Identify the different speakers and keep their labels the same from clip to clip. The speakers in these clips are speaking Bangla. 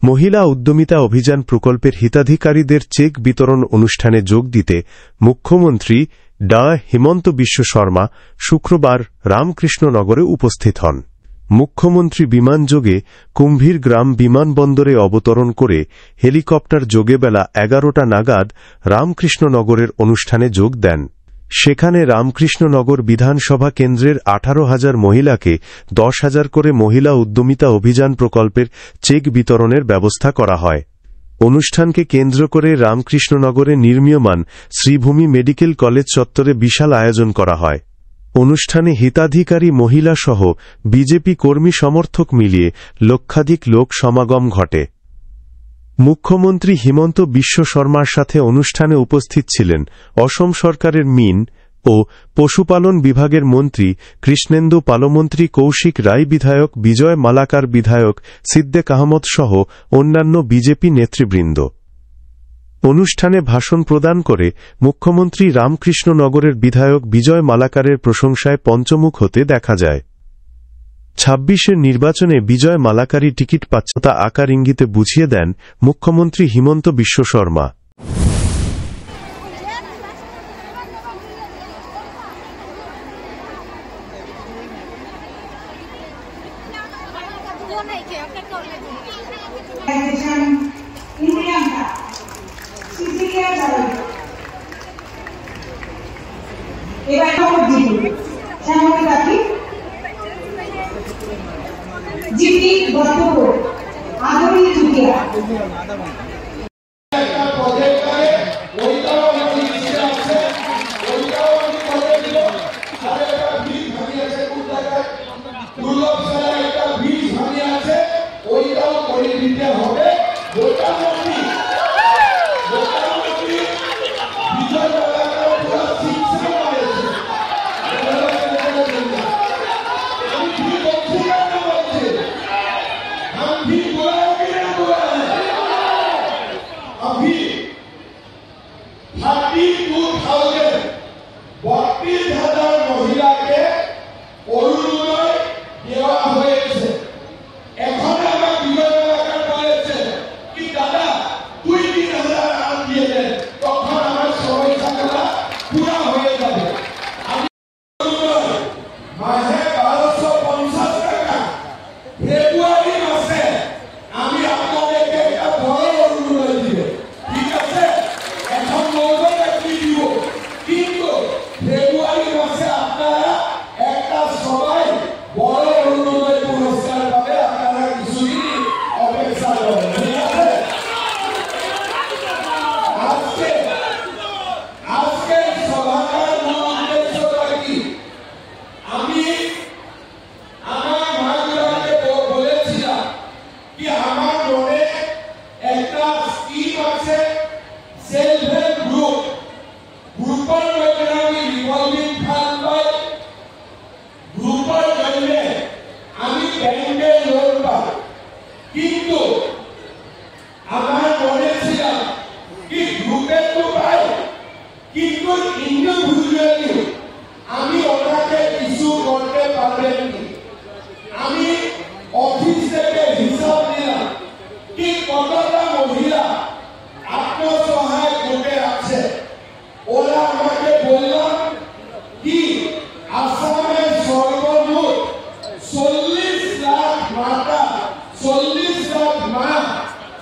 Speaker 1: মহিলা উদ্যমিতা অভিযান প্রকল্পের হিতাধিকারীদের চেক বিতরণ অনুষ্ঠানে যোগ দিতে মুখ্যমন্ত্রী ডা হিমন্ত বিশ্ব শর্মা শুক্রবার রামকৃষ্ণনগরে উপস্থিত হন। মুখ্যমন্ত্রী বিমানযোগে কুম্ভীর গ্রাম বিমানবন্দরে অবতরণ করে হেলিকপ্টার যোগে বেলা 11টা নাগাদ রামকৃষ্ণনগরের অনুষ্ঠানে যোগ দেন। সেখানে রামকৃষ্ণনগর বিধানসভা কেন্দ্রের 18,000 মহিলাকে 10,000 করে মহিলা উদ্যমিতা অভিযান প্রকল্পের চেক বিতরণের ব্যবস্থা করা হয়। অনুষ্ঠানকে কেন্দ্র করে রামকৃষ্ণনগরে নির্মীয়মান শ্রীভূমি মেডিকেল কলেজ চত্বরে বিশাল আয়োজন করা হয়। অনুষ্ঠানে হিতাধিকারী মহিলা সহ বিজেপি কর্মী সমর্থক মিলিয়ে লক্ষাধিক লোক সমাগম ঘটে। মুখ্যমন্ত্রী হিমন্ত বিশ্ব শর্মার সাথে অনুষ্ঠানে উপস্থিত ছিলেন অসম সরকারের মিন ও পশুপালন বিভাগের মন্ত্রী কৃষ্ণেন্দু পালমন্ত্রী কৌশিক রায়, বিধায়ক বিজয় মালাকার, বিধায়ক সিদ্দেক আহমদ সহ অন্যান্য বিজেপি নেতৃবৃন্দ। অনুষ্ঠানে ভাষণ প্রদান করে মুখ্যমন্ত্রী রামকৃষ্ণনগরের বিধায়ক বিজয় মালাকারের প্রশংসায় পঞ্চমুখ হতে দেখা যায়। 26-এর নির্বাচনে বিজয় মালাকারই টিকিট পাচ্ছে তা আকার ইঙ্গিতে বুঝিয়ে দেন মুখ্যমন্ত্রী হিমন্ত বিশ্ব শর্মা।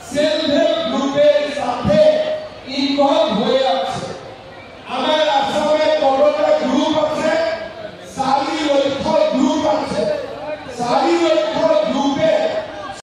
Speaker 2: सेल्फ हेल्प ग्रुपेर साथे इनवॉल्व